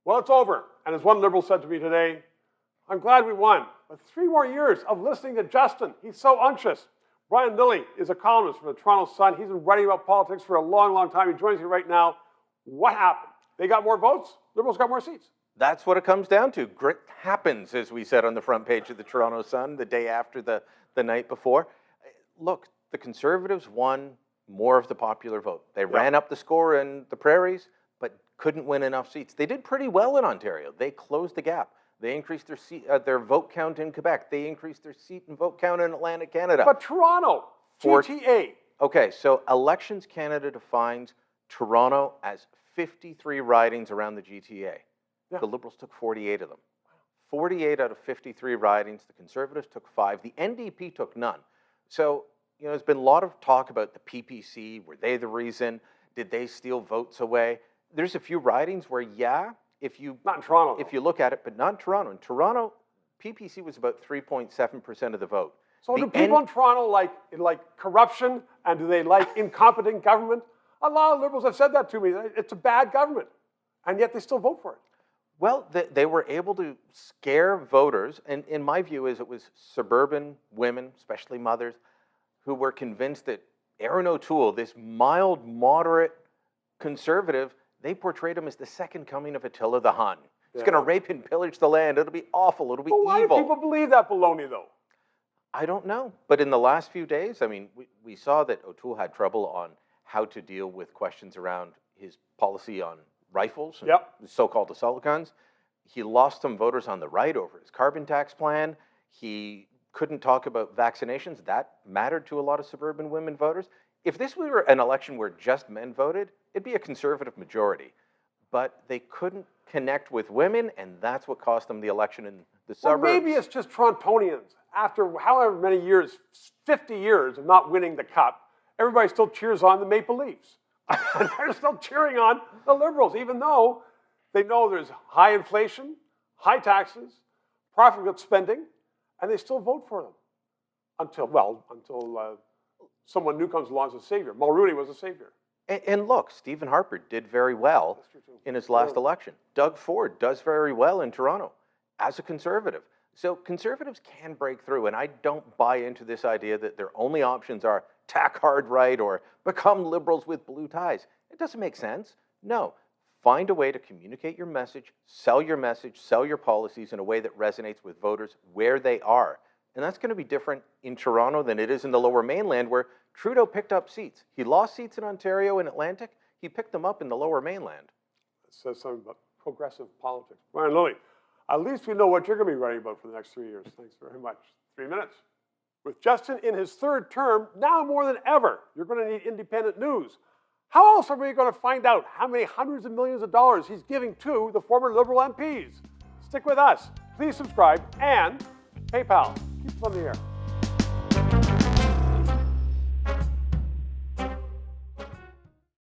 Well, it's over. And as one Liberal said to me today, I'm glad we won, but 3 more years of listening to Justin. He's so unctuous. Brian Lilley is a columnist for the Toronto Sun. He's been writing about politics for a long, long time. He joins me right now. What happened? They got more votes. Liberals got more seats. That's what it comes down to. Grit happens, as we said on the front page of the Toronto Sun the day after the night before. Look, the Conservatives won more of the popular vote. They ran up the score in the prairies, but couldn't win enough seats. They did pretty well in Ontario. They closed the gap. They increased their vote count in Quebec. They increased their seat and vote count in Atlantic Canada. But Toronto, GTA. Okay, so Elections Canada defines Toronto as 53 ridings around the GTA. Yeah. The Liberals took 48 of them. 48 out of 53 ridings. The Conservatives took 5. The NDP took none. So, there's been a lot of talk about the PPC. Were they the reason? Did they steal votes away? There's a few ridings where, if you... Not in Toronto. If you look at it, but not in Toronto. In Toronto, PPC was about 3.7% of the vote. So do people in Toronto like corruption, and do they like incompetent government? A lot of Liberals have said that to me. It's a bad government, and yet they still vote for it. Well, they were able to scare voters, and in my view it was suburban women, especially mothers, who were convinced that Erin O'Toole, this mild, moderate conservative, they portrayed him as the second coming of Attila the Hun. He's going to rape and pillage the land. It'll be awful. It'll be evil. Why do people believe that baloney, though? I don't know. But in the last few days, we saw that O'Toole had trouble on how to deal with questions around his policy on rifles, and the so-called assault guns. He lost some voters on the right over his carbon tax plan. He couldn't talk about vaccinations. That mattered to a lot of suburban women voters. If this were an election where just men voted, it'd be a Conservative majority. But they couldn't connect with women, and that's what cost them the election in the suburbs. Well, maybe it's just Torontonians. After however many years, 50 years of not winning the Cup, everybody still cheers on the Maple Leafs. And they're still cheering on the Liberals, even though they know there's high inflation, high taxes, profligate spending, and they still vote for them. Until someone new comes along as a savior. Mulrooney was a savior. And look, Stephen Harper did very well in his last election. Doug Ford does very well in Toronto as a Conservative. So Conservatives can break through, and I don't buy into this idea that their only options are tack hard right or become Liberals with blue ties. It doesn't make sense. No. Find a way to communicate your message, sell your policies in a way that resonates with voters where they are. And that's going to be different in Toronto than it is in the Lower Mainland, where Trudeau picked up seats. He lost seats in Ontario and Atlantic. He picked them up in the Lower Mainland. It says something about progressive politics. Brian Lilley, at least we know what you're going to be writing about for the next 3 years. Thanks very much. 3 minutes. With Justin in his 3rd term, now more than ever, you're going to need independent news. How else are we going to find out how many hundreds of millions of dollars he's giving to the former Liberal MPs? Stick with us. Please subscribe and PayPal. Keep us on the air.